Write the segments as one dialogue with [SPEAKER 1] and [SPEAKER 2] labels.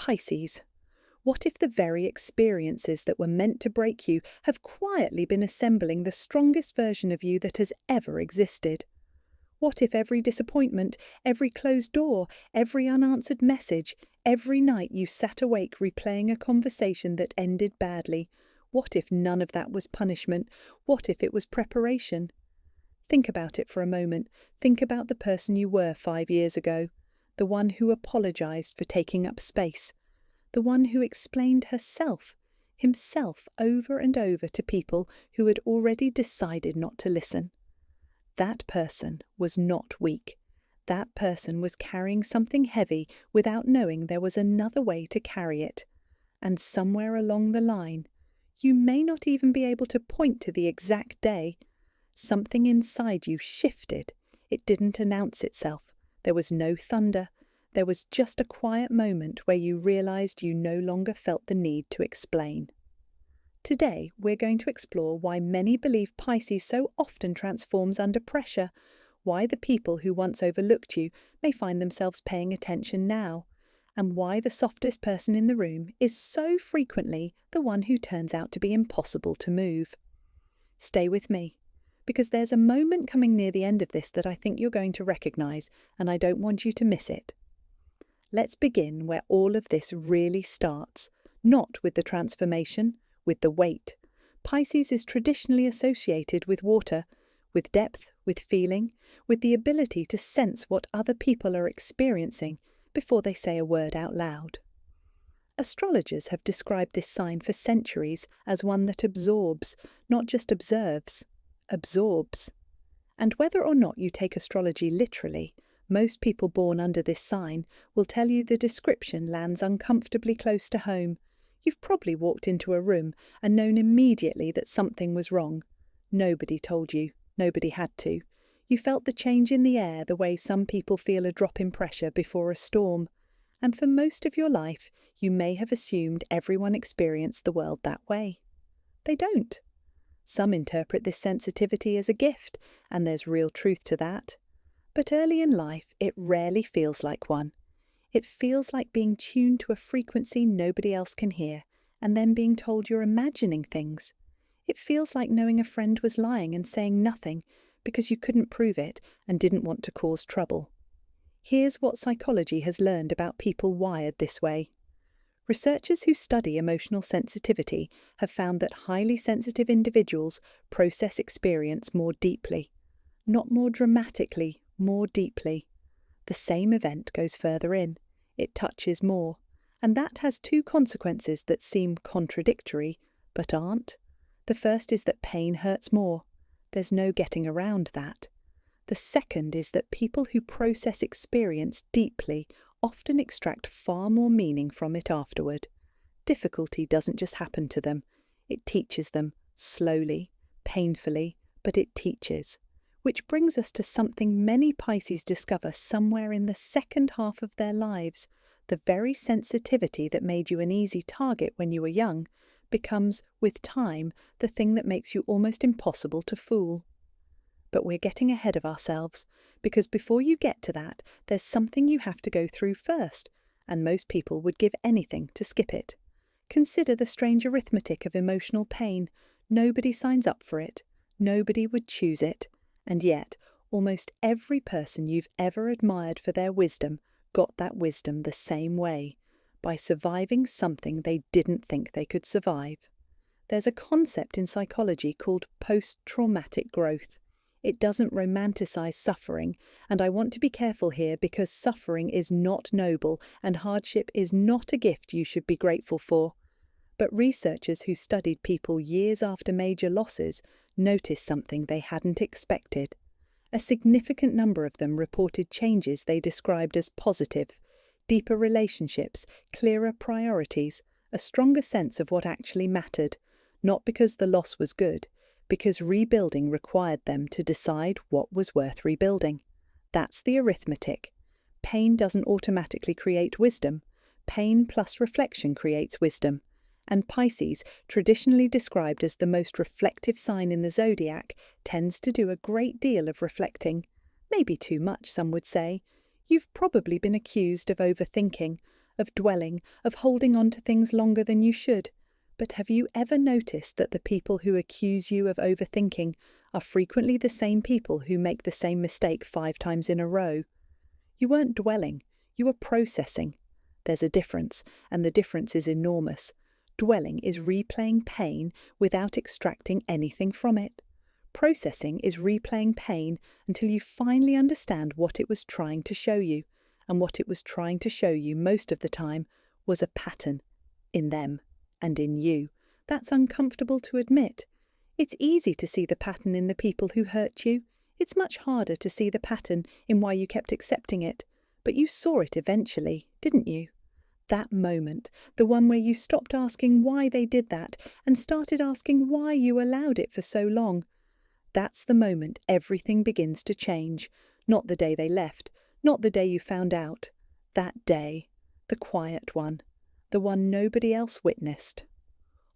[SPEAKER 1] Pisces. What if the very experiences that were meant to break you have quietly been assembling the strongest version of you that has ever existed? What if every disappointment, every closed door, every unanswered message, every night you sat awake replaying a conversation that ended badly, what if none of that was punishment? What if it was preparation? Think about it for a moment. Think about the person you were 5 years ago, the one who apologized for taking up space, the one who explained himself over and over to people who had already decided not to listen. That person was not weak. That person was carrying something heavy without knowing there was another way to carry it. And somewhere along the line, you may not even be able to point to the exact day, something inside you shifted. It didn't announce itself. There was no thunder. There was just a quiet moment where you realized you no longer felt the need to explain. Today, we're going to explore why many believe Pisces so often transforms under pressure, why the people who once overlooked you may find themselves paying attention now, and why the softest person in the room is so frequently the one who turns out to be impossible to move. Stay with me, because there's a moment coming near the end of this that I think you're going to recognize, and I don't want you to miss it. Let's begin where all of this really starts, not with the transformation, with the weight. Pisces is traditionally associated with water, with depth, with feeling, with the ability to sense what other people are experiencing before they say a word out loud. Astrologers have described this sign for centuries as one that absorbs, not just observes, absorbs. And whether or not you take astrology literally, most people born under this sign will tell you the description lands uncomfortably close to home. You've probably walked into a room and known immediately that something was wrong. Nobody told you. Nobody had to. You felt the change in the air the way some people feel a drop in pressure before a storm. And for most of your life, you may have assumed everyone experienced the world that way. They don't. Some interpret this sensitivity as a gift, and there's real truth to that. But early in life, it rarely feels like one. It feels like being tuned to a frequency nobody else can hear, and then being told you're imagining things. It feels like knowing a friend was lying and saying nothing because you couldn't prove it and didn't want to cause trouble. Here's what psychology has learned about people wired this way. Researchers who study emotional sensitivity have found that highly sensitive individuals process experience more deeply. Not more dramatically, more deeply. The same event goes further in. It touches more. And that has two consequences that seem contradictory, but aren't. The first is that pain hurts more. There's no getting around that. The second is that people who process experience deeply often extract far more meaning from it afterward. Difficulty doesn't just happen to them. It teaches them, slowly, painfully, but it teaches. Which brings us to something many Pisces discover somewhere in the second half of their lives. The very sensitivity that made you an easy target when you were young becomes, with time, the thing that makes you almost impossible to fool. But we're getting ahead of ourselves, because before you get to that, there's something you have to go through first, and most people would give anything to skip it. Consider the strange arithmetic of emotional pain. Nobody signs up for it. Nobody would choose it. And yet, almost every person you've ever admired for their wisdom got that wisdom the same way, by surviving something they didn't think they could survive. There's a concept in psychology called post-traumatic growth. It doesn't romanticize suffering, and I want to be careful here because suffering is not noble and hardship is not a gift you should be grateful for. But researchers who studied people years after major losses noticed something they hadn't expected. A significant number of them reported changes they described as positive: deeper relationships, clearer priorities, a stronger sense of what actually mattered, not because the loss was good, because rebuilding required them to decide what was worth rebuilding. That's the arithmetic. Pain doesn't automatically create wisdom. Pain plus reflection creates wisdom. And Pisces, traditionally described as the most reflective sign in the zodiac, tends to do a great deal of reflecting. Maybe too much, some would say. You've probably been accused of overthinking, of dwelling, of holding on to things longer than you should. But have you ever noticed that the people who accuse you of overthinking are frequently the same people who make the same mistake 5 times in a row? You weren't dwelling, you were processing. There's a difference, and the difference is enormous. Dwelling is replaying pain without extracting anything from it. Processing is replaying pain until you finally understand what it was trying to show you, and what it was trying to show you most of the time was a pattern in them and in you. That's uncomfortable to admit. It's easy to see the pattern in the people who hurt you. It's much harder to see the pattern in why you kept accepting it, but you saw it eventually, didn't you? That moment, the one where you stopped asking why they did that and started asking why you allowed it for so long. That's the moment everything begins to change. Not the day they left, not the day you found out. That day, the quiet one, the one nobody else witnessed.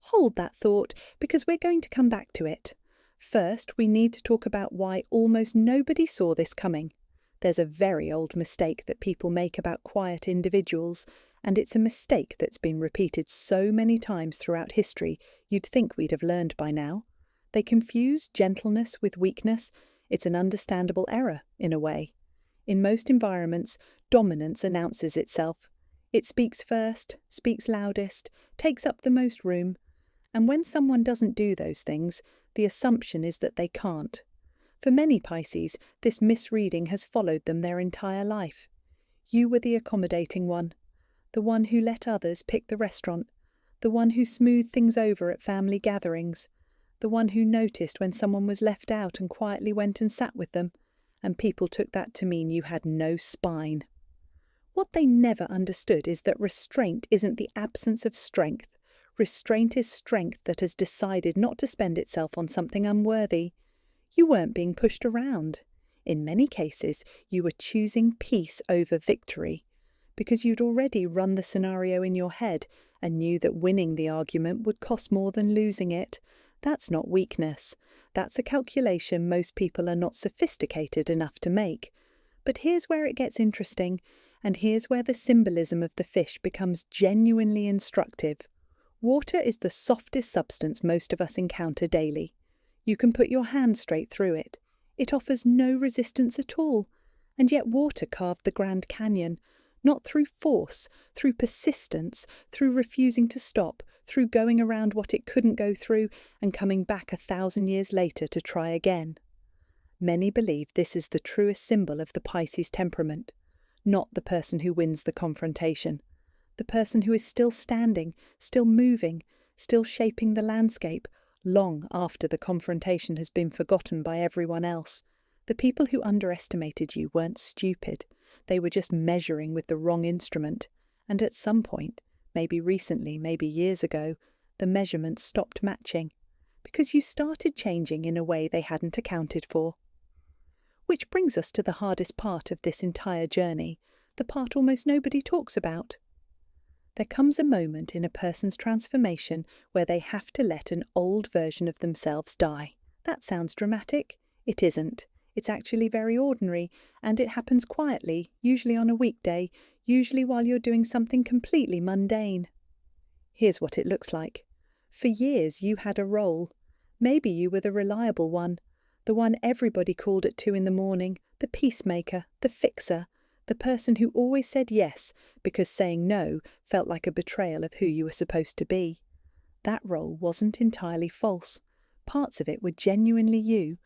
[SPEAKER 1] Hold that thought, because we're going to come back to it. First, we need to talk about why almost nobody saw this coming. There's a very old mistake that people make about quiet individuals, and it's a mistake that's been repeated so many times throughout history you'd think we'd have learned by now. They confuse gentleness with weakness. It's an understandable error, in a way. In most environments, dominance announces itself. It speaks first, speaks loudest, takes up the most room. And when someone doesn't do those things, the assumption is that they can't. For many Pisces, this misreading has followed them their entire life. You were the accommodating one, the one who let others pick the restaurant, the one who smoothed things over at family gatherings, the one who noticed when someone was left out and quietly went and sat with them, and people took that to mean you had no spine. What they never understood is that restraint isn't the absence of strength. Restraint is strength that has decided not to spend itself on something unworthy. You weren't being pushed around. In many cases, you were choosing peace over victory, because you'd already run the scenario in your head and knew that winning the argument would cost more than losing it. That's not weakness. That's a calculation most people are not sophisticated enough to make. But here's where it gets interesting, and here's where the symbolism of the fish becomes genuinely instructive. Water is the softest substance most of us encounter daily. You can put your hand straight through it. It offers no resistance at all. And yet water carved the Grand Canyon, not through force, through persistence, through refusing to stop, through going around what it couldn't go through and coming back 1,000 years later to try again. Many believe this is the truest symbol of the Pisces temperament, not the person who wins the confrontation, the person who is still standing, still moving, still shaping the landscape, long after the confrontation has been forgotten by everyone else. The people who underestimated you weren't stupid. They were just measuring with the wrong instrument, and at some point, maybe recently, maybe years ago, the measurements stopped matching, because you started changing in a way they hadn't accounted for. Which brings us to the hardest part of this entire journey, the part almost nobody talks about. There comes a moment in a person's transformation where they have to let an old version of themselves die. That sounds dramatic. It isn't. It's actually very ordinary, and it happens quietly, usually on a weekday, usually while you're doing something completely mundane. Here's what it looks like. For years you had a role. Maybe you were the reliable one, the one everybody called at 2 a.m, the peacemaker, the fixer, the person who always said yes because saying no felt like a betrayal of who you were supposed to be. That role wasn't entirely false. Parts of it were genuinely you,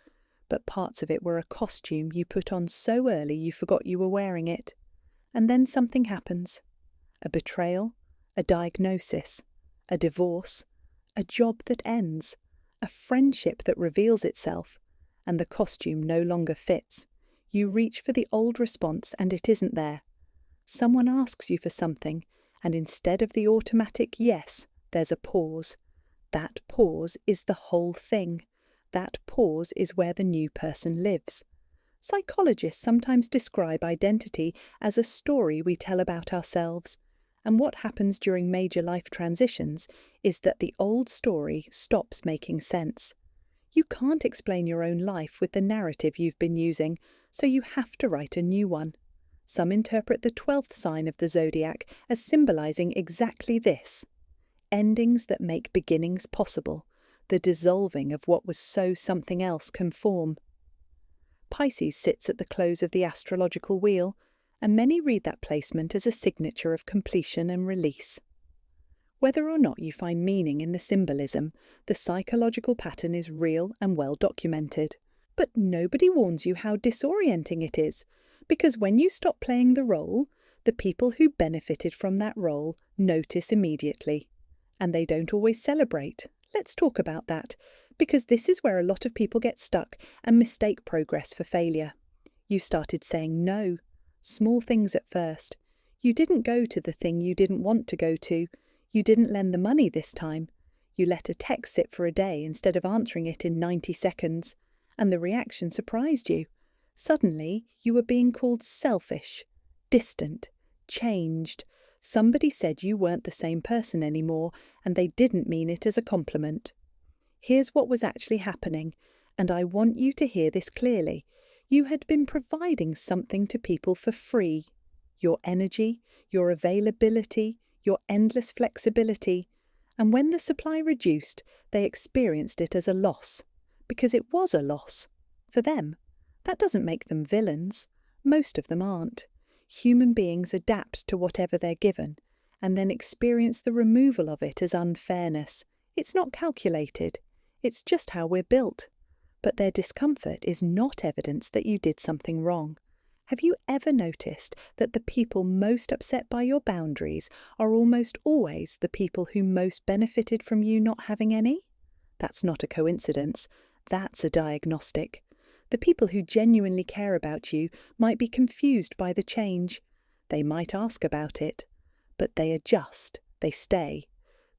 [SPEAKER 1] but parts of it were a costume you put on so early you forgot you were wearing it. And then something happens. A betrayal, a diagnosis, a divorce, a job that ends, a friendship that reveals itself, and the costume no longer fits. You reach for the old response and it isn't there. Someone asks you for something, and instead of the automatic yes, there's a pause. That pause is the whole thing. That pause is where the new person lives. Psychologists sometimes describe identity as a story we tell about ourselves, and what happens during major life transitions is that the old story stops making sense. You can't explain your own life with the narrative you've been using, so you have to write a new one. Some interpret the 12th sign of the zodiac as symbolizing exactly this: endings that make beginnings possible, the dissolving of what was so something else can form. Pisces sits at the close of the astrological wheel, and many read that placement as a signature of completion and release. Whether or not you find meaning in the symbolism, the psychological pattern is real and well documented. But nobody warns you how disorienting it is, because when you stop playing the role, the people who benefited from that role notice immediately. And they don't always celebrate. Let's talk about that, because this is where a lot of people get stuck and mistake progress for failure. You started saying no, small things at first. You didn't go to the thing you didn't want to go to. You didn't lend the money this time. You let a text sit for a day instead of answering it in 90 seconds. And the reaction surprised you. Suddenly, you were being called selfish, distant, changed. Somebody said you weren't the same person anymore, and they didn't mean it as a compliment. Here's what was actually happening, and I want you to hear this clearly. You had been providing something to people for free. Your energy, your availability, your endless flexibility. And when the supply reduced, they experienced it as a loss. Because it was a loss. For them. That doesn't make them villains. Most of them aren't. Human beings adapt to whatever they're given, and then experience the removal of it as unfairness. It's not calculated. It's just how we're built. But their discomfort is not evidence that you did something wrong. Have you ever noticed that the people most upset by your boundaries are almost always the people who most benefited from you not having any? That's not a coincidence. That's a diagnostic. The people who genuinely care about you might be confused by the change. They might ask about it. But they adjust. They stay.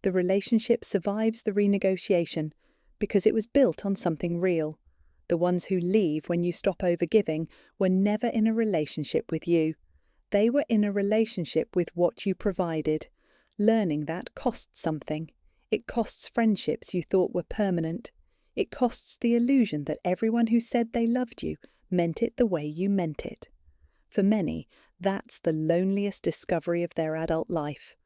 [SPEAKER 1] The relationship survives the renegotiation because it was built on something real. The ones who leave when you stop overgiving were never in a relationship with you. They were in a relationship with what you provided. Learning that costs something. It costs friendships you thought were permanent. It costs the illusion that everyone who said they loved you meant it the way you meant it. For many, that's the loneliest discovery of their adult life.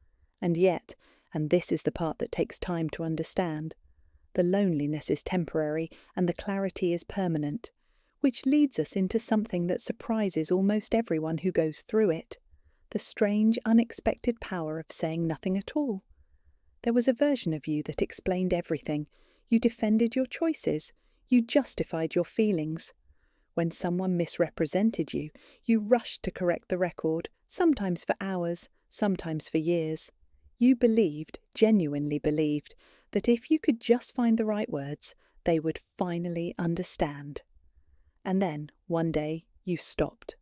[SPEAKER 1] And yet, and this is the part that takes time to understand, the loneliness is temporary and the clarity is permanent, which leads us into something that surprises almost everyone who goes through it, the strange, unexpected power of saying nothing at all. There was a version of you that explained everything. You defended your choices. You justified your feelings. When someone misrepresented you, you rushed to correct the record, sometimes for hours, sometimes for years. You believed, genuinely believed, that if you could just find the right words, they would finally understand. And then, one day, you stopped.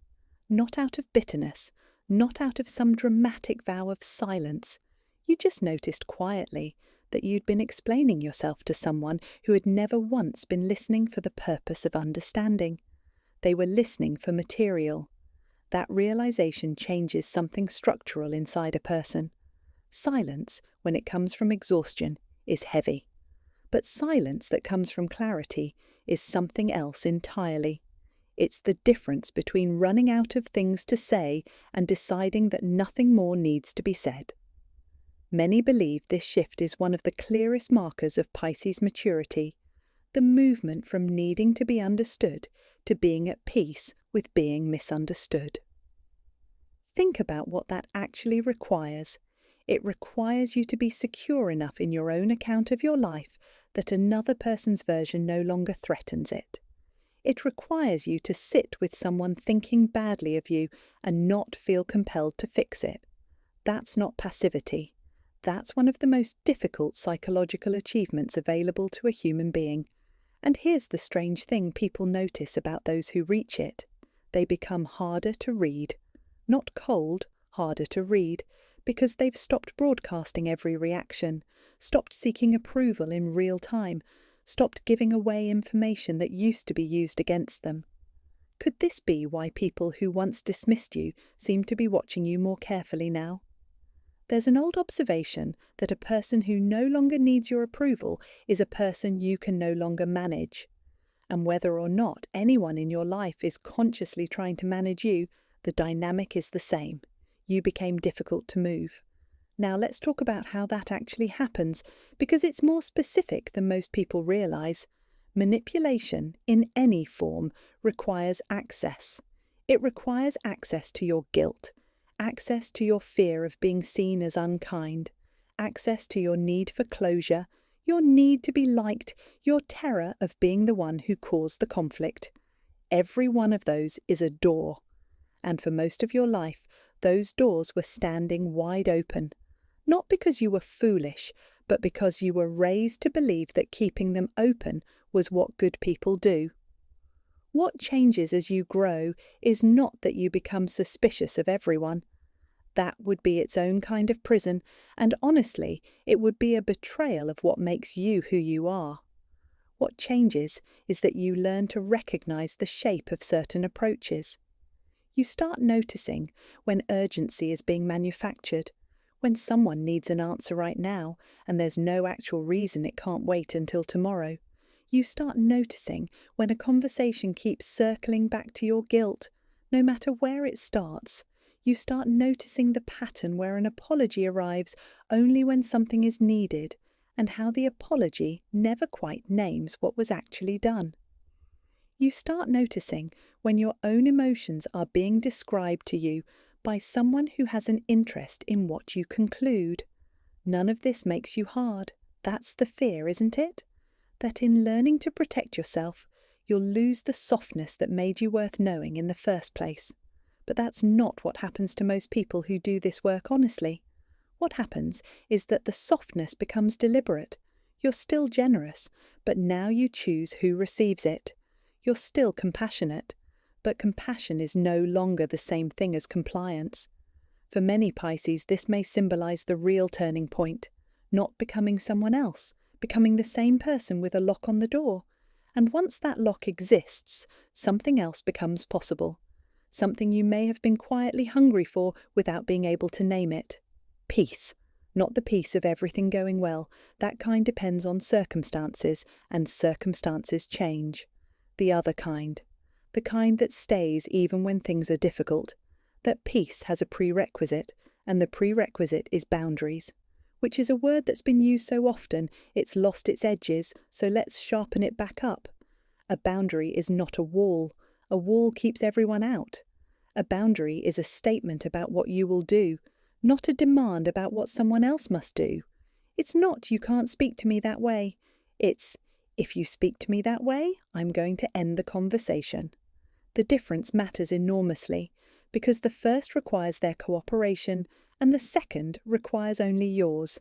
[SPEAKER 1] Not out of bitterness, not out of some dramatic vow of silence. You just noticed quietly that you'd been explaining yourself to someone who had never once been listening for the purpose of understanding. They were listening for material. That realization changes something structural inside a person. Silence, when it comes from exhaustion, is heavy. But silence that comes from clarity is something else entirely. It's the difference between running out of things to say and deciding that nothing more needs to be said. Many believe this shift is one of the clearest markers of Pisces maturity, the movement from needing to be understood to being at peace with being misunderstood. Think about what that actually requires. It requires you to be secure enough in your own account of your life that another person's version no longer threatens it. It requires you to sit with someone thinking badly of you and not feel compelled to fix it. That's not passivity. That's one of the most difficult psychological achievements available to a human being. And here's the strange thing people notice about those who reach it. They become harder to read. Not cold, harder to read, because they've stopped broadcasting every reaction, stopped seeking approval in real time, stopped giving away information that used to be used against them. Could this be why people who once dismissed you seem to be watching you more carefully now? There's an old observation that a person who no longer needs your approval is a person you can no longer manage. And whether or not anyone in your life is consciously trying to manage you, The dynamic is the same. You became difficult to move. Now let's talk about how that actually happens, because it's more specific than most people realize. Manipulation, in any form, requires access. It requires access to your guilt, access to your fear of being seen as unkind, access to your need for closure, your need to be liked, your terror of being the one who caused the conflict. Every one of those is a door. And for most of your life, those doors were standing wide open. Not because you were foolish, but because you were raised to believe that keeping them open was what good people do. What changes as you grow is not that you become suspicious of everyone. That would be its own kind of prison, and honestly, it would be a betrayal of what makes you who you are. What changes is that you learn to recognize the shape of certain approaches. You start noticing when urgency is being manufactured, when someone needs an answer right now and there's no actual reason it can't wait until tomorrow. You start noticing when a conversation keeps circling back to your guilt, no matter where it starts. You start noticing the pattern where an apology arrives only when something is needed, and how the apology never quite names what was actually done. You start noticing when your own emotions are being described to you by someone who has an interest in what you conclude. None of this makes you hard. That's the fear, isn't it? That in learning to protect yourself, you'll lose the softness that made you worth knowing in the first place. But that's not what happens to most people who do this work honestly. What happens is that the softness becomes deliberate. You're still generous, but now you choose who receives it. You're still compassionate, but compassion is no longer the same thing as compliance. For many Pisces, this may symbolize the real turning point, not becoming someone else, becoming the same person with a lock on the door. And once that lock exists, something else becomes possible. Something you may have been quietly hungry for without being able to name it. Peace. Not the peace of everything going well. That kind depends on circumstances, and circumstances change. The other kind. The kind that stays even when things are difficult. That peace has a prerequisite, and the prerequisite is boundaries. Which is a word that's been used so often it's lost its edges, so let's sharpen it back up. A boundary is not a wall. A wall keeps everyone out. A boundary is a statement about what you will do, not a demand about what someone else must do. It's not "you can't speak to me that way." It's "if you speak to me that way, I'm going to end the conversation." The difference matters enormously, because the first requires their cooperation and the second requires only yours.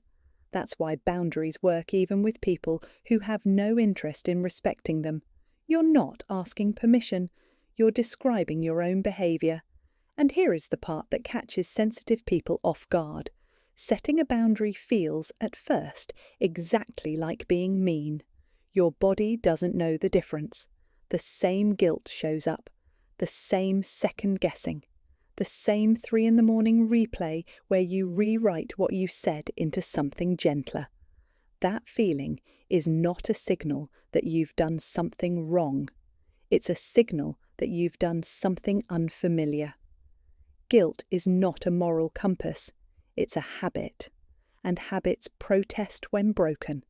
[SPEAKER 1] That's why boundaries work even with people who have no interest in respecting them. You're not asking permission, you're describing your own behaviour. And here is the part that catches sensitive people off guard. Setting a boundary feels, at first, exactly like being mean. Your body doesn't know the difference. The same guilt shows up, the same second-guessing, the same 3 in the morning replay where you rewrite what you said into something gentler. That feeling is not a signal that you've done something wrong. It's a signal that you've done something unfamiliar. Guilt is not a moral compass. It's a habit. And habits protest when broken.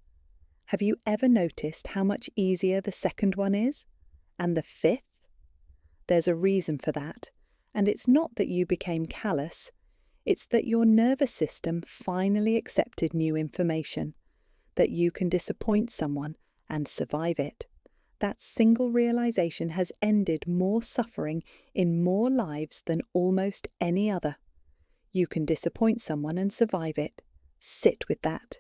[SPEAKER 1] Have you ever noticed how much easier the second one is? And the fifth? There's a reason for that. And it's not that you became callous. It's that your nervous system finally accepted new information. That you can disappoint someone and survive it. That single realization has ended more suffering in more lives than almost any other. You can disappoint someone and survive it. Sit with that.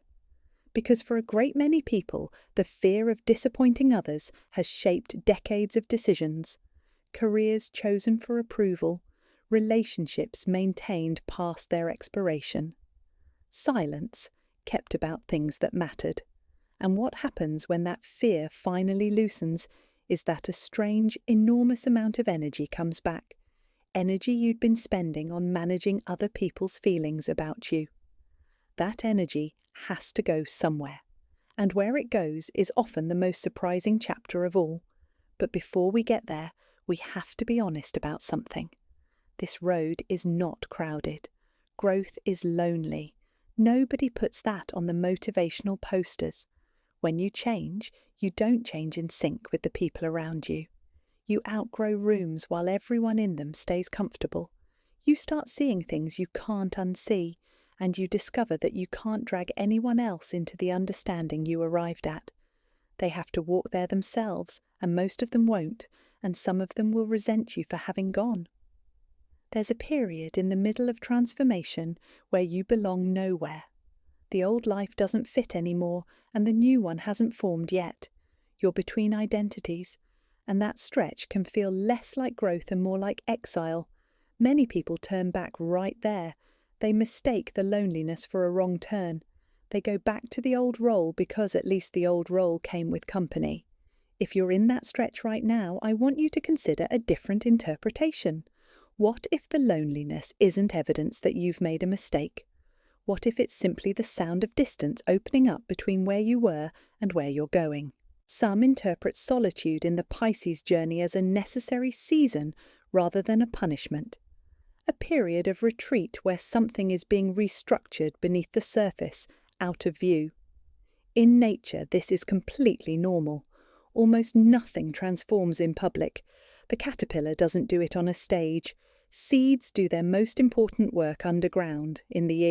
[SPEAKER 1] Because for a great many people, the fear of disappointing others has shaped decades of decisions. Careers chosen for approval, relationships maintained past their expiration. Silence kept about things that mattered. And what happens when that fear finally loosens is that a strange, enormous amount of energy comes back. Energy you'd been spending on managing other people's feelings about you. That energy has to go somewhere. And where it goes is often the most surprising chapter of all. But before we get there, we have to be honest about something. This road is not crowded. Growth is lonely. Nobody puts that on the motivational posters. When you change, you don't change in sync with the people around you. You outgrow rooms while everyone in them stays comfortable. You start seeing things you can't unsee, and you discover that you can't drag anyone else into the understanding you arrived at. They have to walk there themselves, and most of them won't, and some of them will resent you for having gone. There's a period in the middle of transformation where you belong nowhere. The old life doesn't fit anymore, and the new one hasn't formed yet. You're between identities, and that stretch can feel less like growth and more like exile. Many people turn back right there. They mistake the loneliness for a wrong turn. They go back to the old role because at least the old role came with company. If you're in that stretch right now, I want you to consider a different interpretation. What if the loneliness isn't evidence that you've made a mistake? What if it's simply the sound of distance opening up between where you were and where you're going? Some interpret solitude in the Pisces journey as a necessary season rather than a punishment. A period of retreat where something is being restructured beneath the surface, out of view. In nature, this is completely normal. Almost nothing transforms in public. The caterpillar doesn't do it on a stage. Seeds do their most important work underground, in the